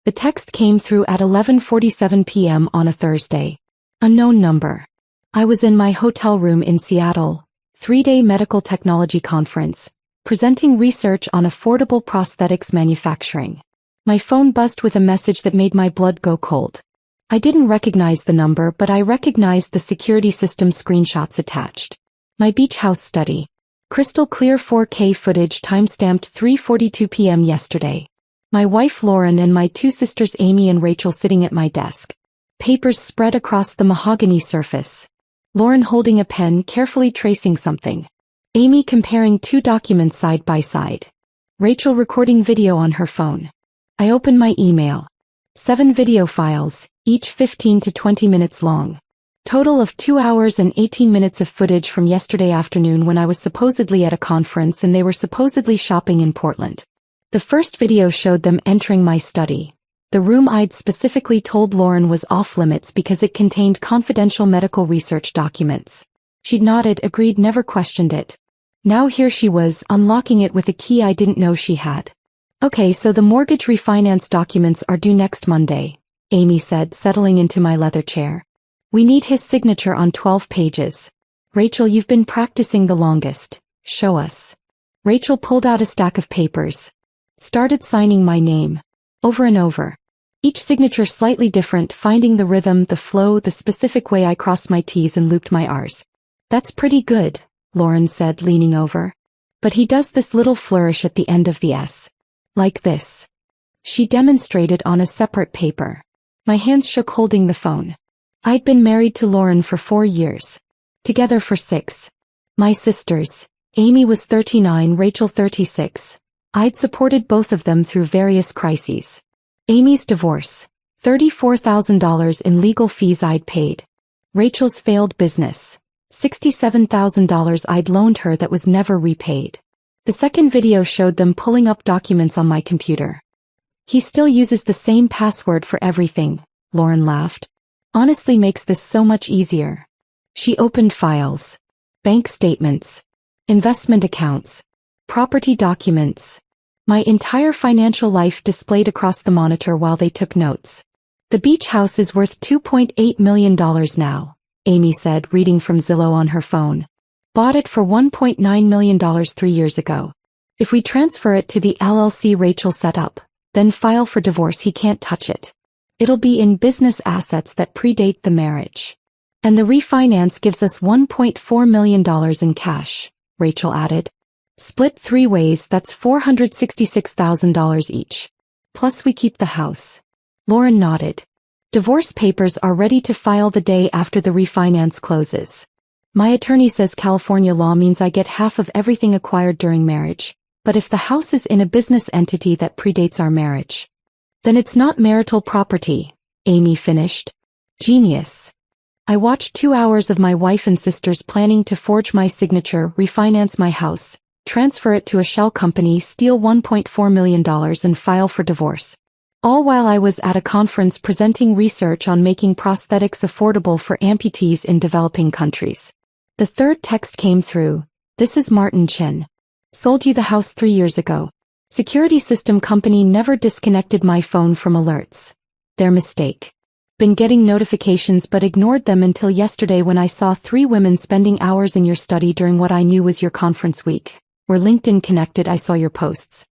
The text came through at 11:47 p.m. on a Thursday. Unknown number. I was in my hotel room in Seattle, 3-day medical technology conference, presenting research on affordable prosthetics manufacturing. My phone buzzed with a message that made my blood go cold. I didn't recognize the number, but I recognized the security system screenshots attached. My beach house study. Crystal clear 4K footage timestamped 3:42 p.m. yesterday. My wife Lauren and my two sisters Amy and Rachel sitting at my desk. Papers spread across the mahogany surface. Lauren holding a pen carefully tracing something. Amy comparing two documents side by side. Rachel recording video on her phone. I open my email. 7 video files, each 15 to 20 minutes long. Total of 2 hours and 18 minutes of footage from yesterday afternoon when I was supposedly at a conference and they were supposedly shopping in Portland. The first video showed them entering my study. The room I'd specifically told Lauren was off limits because it contained confidential medical research documents. She'd nodded, agreed, never questioned it. Now here she was, unlocking it with a key I didn't know she had. Okay, so the mortgage refinance documents are due next Monday, Amy said, settling into my leather chair. We need his signature on 12 pages. Rachel, you've been practicing the longest. Show us. Rachel pulled out a stack of papers. Started signing my name. Over and over. Each signature slightly different, finding the rhythm, the flow, the specific way I crossed my T's and looped my R's. That's pretty good, Lauren said, leaning over. But he does this little flourish at the end of the S. Like this. She demonstrated on a separate paper. My hands shook holding the phone. I'd been married to Lauren for 4 years. Together for 6. My sisters. Amy was 39, Rachel 36. I'd supported both of them through various crises. Amy's divorce. $34,000 in legal fees I'd paid. Rachel's failed business. $67,000 I'd loaned her that was never repaid. The second video showed them pulling up documents on my computer. He still uses the same password for everything, Lauren laughed. Honestly makes this so much easier. She opened files. Bank statements. Investment accounts. Property documents. My entire financial life displayed across the monitor while they took notes. The beach house is worth $2.8 million now, Amy said, reading from Zillow on her phone. Bought it for $1.9 million 3 years ago. If we transfer it to the LLC Rachel set up, then file for divorce, he can't touch it. It'll be in business assets that predate the marriage. And the refinance gives us $1.4 million in cash, Rachel added. Split 3 ways, that's $466,000 each. Plus we keep the house. Lauren nodded. Divorce papers are ready to file the day after the refinance closes. My attorney says California law means I get half of everything acquired during marriage, but if the house is in a business entity that predates our marriage, then it's not marital property, Amy finished. Genius. I watched 2 hours of my wife and sisters planning to forge my signature, refinance my house, transfer it to a shell company, steal $1.4 million and file for divorce. All while I was at a conference presenting research on making prosthetics affordable for amputees in developing countries. The third text came through. This is Martin Chen. Sold you the house 3 years ago. Security system company never disconnected my phone from alerts. Their mistake. Been getting notifications but ignored them until yesterday when I saw 3 women spending hours in your study during what I knew was your conference week. We're LinkedIn connected, I saw your posts.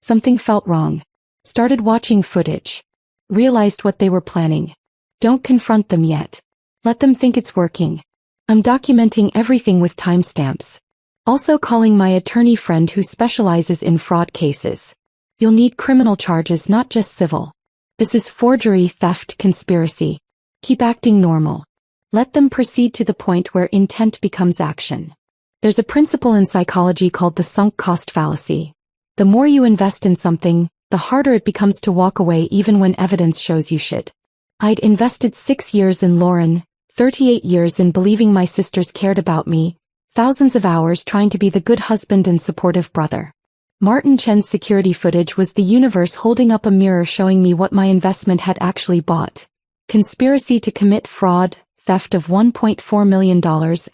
Something felt wrong. Started watching footage. Realized what they were planning. Don't confront them yet. Let them think it's working. I'm documenting everything with timestamps. Also calling my attorney friend who specializes in fraud cases. You'll need criminal charges, not just civil. This is forgery, theft, conspiracy. Keep acting normal. Let them proceed to the point where intent becomes action. There's a principle in psychology called the sunk cost fallacy. The more you invest in something, the harder it becomes to walk away even when evidence shows you should. I'd invested 6 years in Lauren, 38 years in believing my sisters cared about me, thousands of hours trying to be the good husband and supportive brother. Martin Chen's security footage was the universe holding up a mirror showing me what my investment had actually bought. Conspiracy to commit fraud, theft of $1.4 million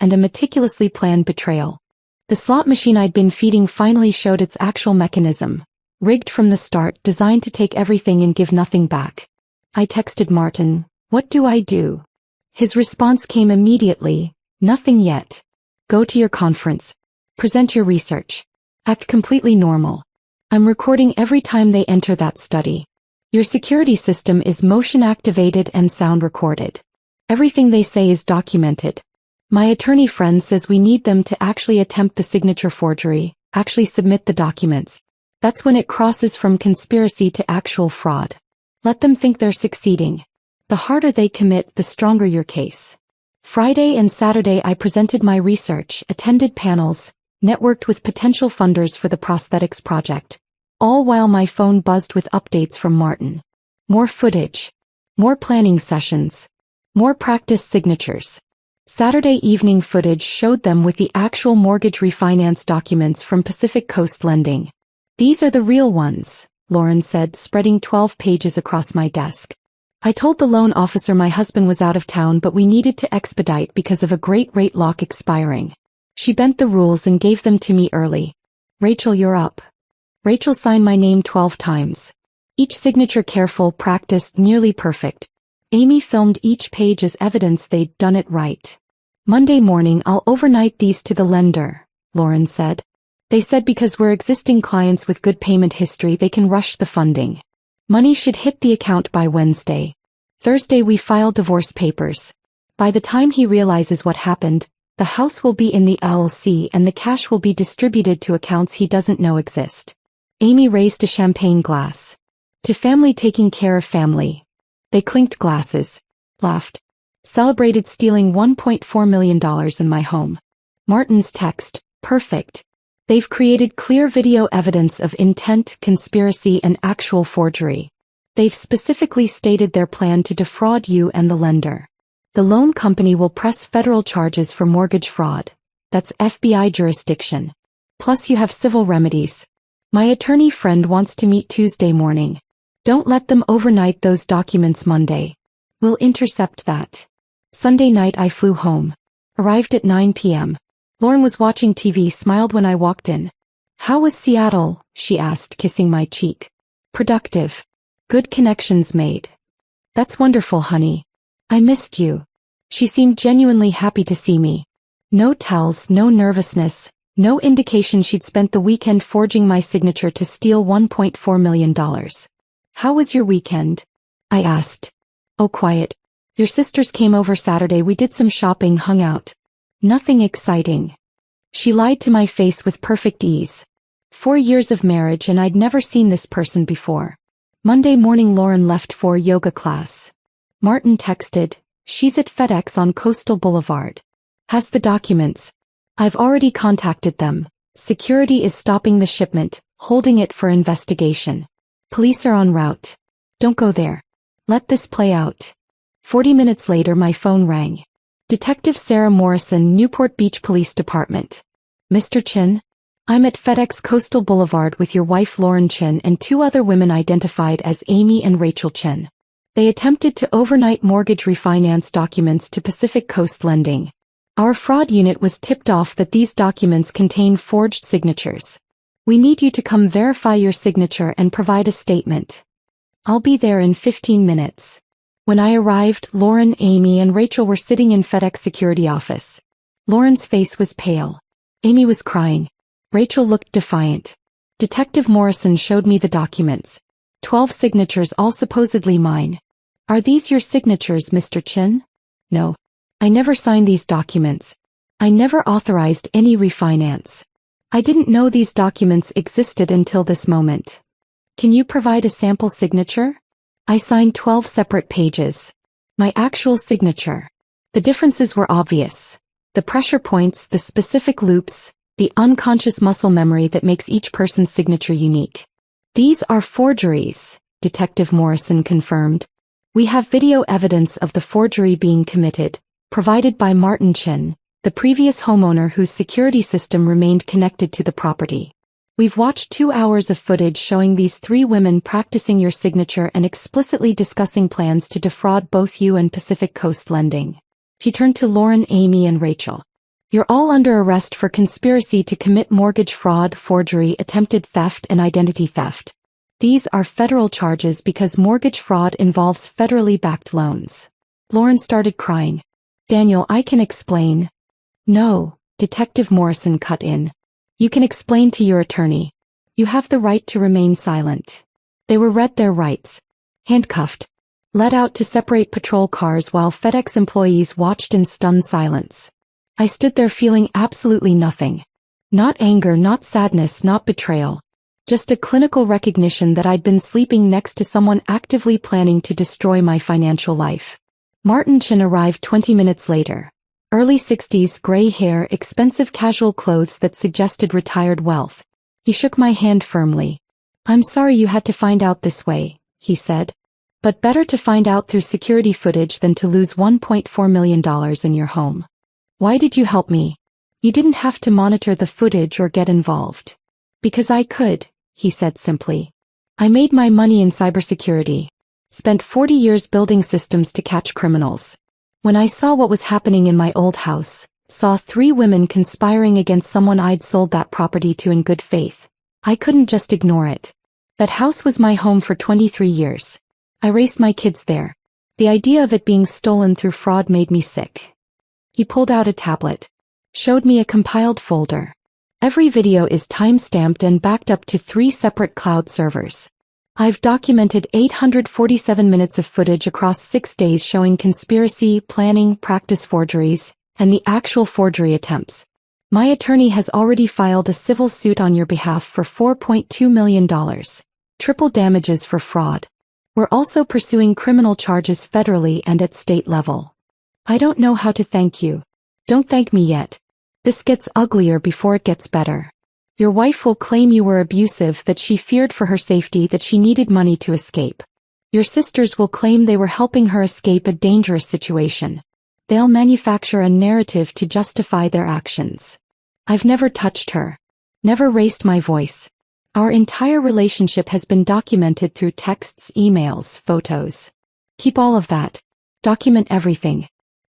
and a meticulously planned betrayal. The slot machine I'd been feeding finally showed its actual mechanism. Rigged from the start, designed to take everything and give nothing back. I texted Martin, "What do I do?" His response came immediately, "Nothing yet. Go to your conference. Present your research. Act completely normal. I'm recording every time they enter that study. Your security system is motion activated and sound recorded. Everything they say is documented. My attorney friend says we need them to actually attempt the signature forgery, actually submit the documents. That's when it crosses from conspiracy to actual fraud. Let them think they're succeeding. The harder they commit, the stronger your case." Friday and Saturday I presented my research, attended panels, networked with potential funders for the prosthetics project, all while my phone buzzed with updates from Martin. More footage. More planning sessions. More practice signatures. Saturday evening footage showed them with the actual mortgage refinance documents from Pacific Coast Lending. "These are the real ones," Lauren said, spreading 12 pages across my desk. "I told the loan officer my husband was out of town but we needed to expedite because of a great rate lock expiring. She bent the rules and gave them to me early. Rachel, you're up." Rachel signed my name 12 times. Each signature careful, practiced, nearly perfect. Amy filmed each page as evidence they'd done it right. "Monday morning I'll overnight these to the lender," Lauren said. "They said because we're existing clients with good payment history they can rush the funding. Money should hit the account by Wednesday. Thursday we file divorce papers. By the time he realizes what happened, the house will be in the LLC and the cash will be distributed to accounts he doesn't know exist." Amy raised a champagne glass. "To family taking care of family." They clinked glasses, laughed, celebrated stealing $1.4 million in my home. Martin's text, "Perfect. They've created clear video evidence of intent, conspiracy, and actual forgery. They've specifically stated their plan to defraud you and the lender. The loan company will press federal charges for mortgage fraud. That's FBI jurisdiction. Plus you have civil remedies. My attorney friend wants to meet Tuesday morning. Don't let them overnight those documents Monday. We'll intercept that." Sunday night I flew home. Arrived at 9 p.m. Lauren was watching TV, smiled when I walked in. "How was Seattle?" she asked, kissing my cheek. "Productive. Good connections made." "That's wonderful, honey. I missed you." She seemed genuinely happy to see me. No tells, no nervousness, no indication she'd spent the weekend forging my signature to steal $1.4 million. "How was your weekend?" I asked. "Oh, quiet. Your sisters came over Saturday, we did some shopping, hung out. Nothing exciting." She lied to my face with perfect ease. 4 years of marriage and I'd never seen this person before. Monday morning Lauren left for yoga class. Martin texted, "She's at FedEx on Coastal Boulevard. Has the documents. I've already contacted them. Security is stopping the shipment, holding it for investigation. Police are en route. Don't go there. Let this play out." 40 minutes later my phone rang. Detective Sarah Morrison, Newport Beach Police Department. "Mr. Chin? I'm at FedEx Coastal Boulevard with your wife Lauren Chin and 2 other women identified as Amy and Rachel Chin. They attempted to overnight mortgage refinance documents to Pacific Coast Lending. Our fraud unit was tipped off that these documents contain forged signatures. We need you to come verify your signature and provide a statement. I'll be there in 15 minutes. When I arrived, Lauren, Amy, and Rachel were sitting in FedEx security office. Lauren's face was pale. Amy was crying. Rachel looked defiant. Detective Morrison showed me the documents. 12 signatures, all supposedly mine. "Are these your signatures, Mr. Chin?" "No. I never signed these documents. I never authorized any refinance. I didn't know these documents existed until this moment." "Can you provide a sample signature?" I signed 12 separate pages. My actual signature. The differences were obvious. The pressure points, the specific loops, the unconscious muscle memory that makes each person's signature unique. "These are forgeries," Detective Morrison confirmed. "We have video evidence of the forgery being committed, provided by Martin Chin, the previous homeowner whose security system remained connected to the property. We've watched 2 hours of footage showing these 3 women practicing your signature and explicitly discussing plans to defraud both you and Pacific Coast Lending." She turned to Lauren, Amy, and Rachel. You're all under arrest for conspiracy to commit mortgage fraud, forgery, attempted theft, and identity theft. These are federal charges because mortgage fraud involves federally backed loans. Lauren started crying. Daniel, I can explain. No, Detective Morrison cut in. You can explain to your attorney. You have the right to remain silent. They were read their rights. Handcuffed. Led out to separate patrol cars while FedEx employees watched in stunned silence. I stood there feeling absolutely nothing. Not anger, not sadness, not betrayal. Just a clinical recognition that I'd been sleeping next to someone actively planning to destroy my financial life. Martin Chin arrived 20 minutes later. Early 60s, gray hair, expensive casual clothes that suggested retired wealth. He shook my hand firmly. I'm sorry you had to find out this way, he said. But better to find out through security footage than to lose $1.4 million in your home. Why did you help me? You didn't have to monitor the footage or get involved. Because I could, he said simply. I made my money in cybersecurity. Spent 40 years building systems to catch criminals. When I saw what was happening in my old house, saw 3 women conspiring against someone I'd sold that property to in good faith, I couldn't just ignore it. That house was my home for 23 years. I raised my kids there. The idea of it being stolen through fraud made me sick. He pulled out a tablet. Showed me a compiled folder. Every video is time-stamped and backed up to 3 separate cloud servers. I've documented 847 minutes of footage across 6 days showing conspiracy, planning, practice forgeries, and the actual forgery attempts. My attorney has already filed a civil suit on your behalf for $4.2 million. Triple damages for fraud. We're also pursuing criminal charges federally and at state level. I don't know how to thank you. Don't thank me yet. This gets uglier before it gets better. Your wife will claim you were abusive, that she feared for her safety, that she needed money to escape. Your sisters will claim they were helping her escape a dangerous situation. They'll manufacture a narrative to justify their actions. I've never touched her. Never raised my voice. Our entire relationship has been documented through texts, emails, photos. Keep all of that. Document everything.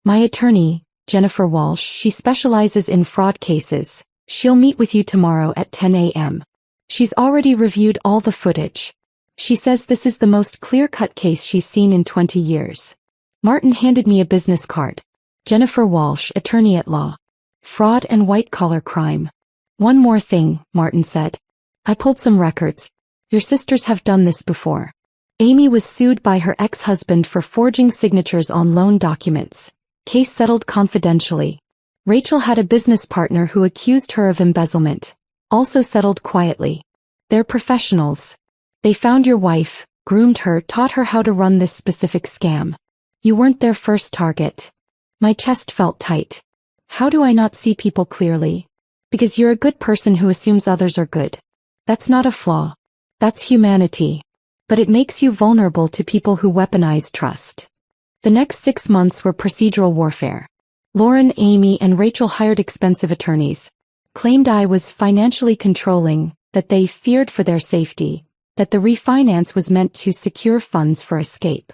My attorney, Jennifer Walsh, she specializes in fraud cases. She'll meet with you tomorrow at 10 a.m. She's already reviewed all the footage. She says this is the most clear-cut case she's seen in 20 years. Martin handed me a business card. Jennifer Walsh, attorney at law. Fraud and white-collar crime. One more thing, Martin said. I pulled some records. Your sisters have done this before. Amy was sued by her ex-husband for forging signatures on loan documents. Case settled confidentially. Rachel had a business partner who accused her of embezzlement. Also settled quietly. They're professionals. They found your wife, groomed her, taught her how to run this specific scam. You weren't their first target. My chest felt tight. How do I not see people clearly? Because you're a good person who assumes others are good. That's not a flaw. That's humanity. But it makes you vulnerable to people who weaponize trust. The next 6 months were procedural warfare. Lauren, Amy, and Rachel hired expensive attorneys. Claimed I was financially controlling, that they feared for their safety, that the refinance was meant to secure funds for escape.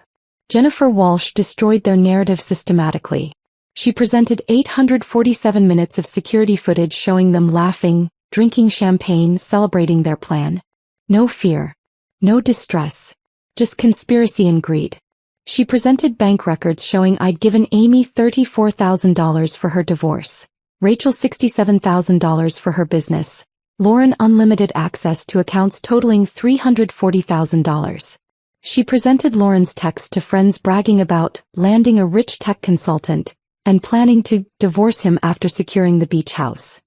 Jennifer Walsh destroyed their narrative systematically. She presented 847 minutes of security footage showing them laughing, drinking champagne, celebrating their plan. No fear. No distress. Just conspiracy and greed. She presented bank records showing I'd given Amy $34,000 for her divorce, Rachel $67,000 for her business, Lauren unlimited access to accounts totaling $340,000. She presented Lauren's texts to friends bragging about landing a rich tech consultant and planning to divorce him after securing the beach house.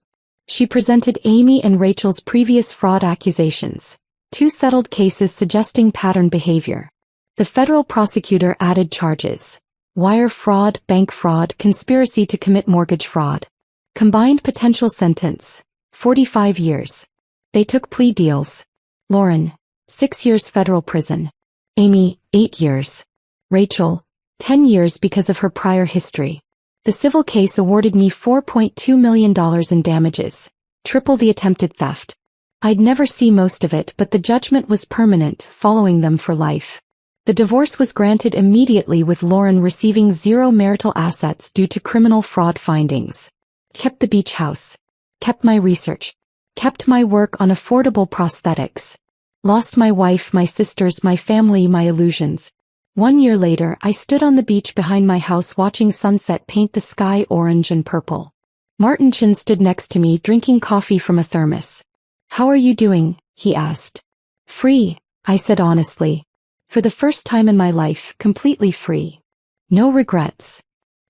She presented Amy and Rachel's previous fraud accusations, 2 settled cases suggesting pattern behavior. The federal prosecutor added charges: wire fraud, bank fraud, conspiracy to commit mortgage fraud. Combined potential sentence: 45 years. They took plea deals. Lauren, 6 years federal prison. Amy, 8 years. Rachel, 10 years because of her prior history. The civil case awarded me $4.2 million in damages, triple the attempted theft. I'd never see most of it, but the judgment was permanent, following them for life. The divorce was granted immediately, with Lauren receiving 0 marital assets due to criminal fraud findings. Kept the beach house. Kept my research. Kept my work on affordable prosthetics. Lost my wife, my sisters, my family, my illusions. 1 year later, I stood on the beach behind my house watching sunset paint the sky orange and purple. Martin Chin stood next to me drinking coffee from a thermos. "How are you doing?" he asked. "Free," I said honestly. For the first time in my life, completely free. No regrets.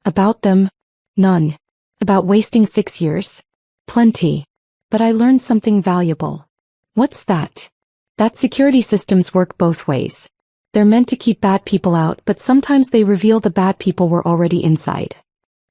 About them? None. About wasting 6 years? Plenty. But I learned something valuable. What's that? That security systems work both ways. They're meant to keep bad people out, but sometimes they reveal the bad people were already inside.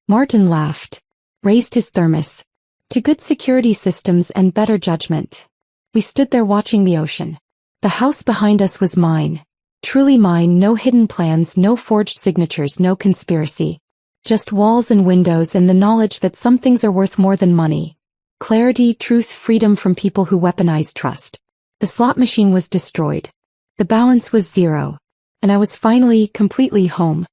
Martin laughed. Raised his thermos. To good security systems and better judgment. We stood there watching the ocean. The house behind us was mine. Truly mine, no hidden plans, no forged signatures, no conspiracy. Just walls and windows and the knowledge that some things are worth more than money. Clarity, truth, freedom from people who weaponize trust. The slot machine was destroyed. The balance was zero. And I was finally, completely home.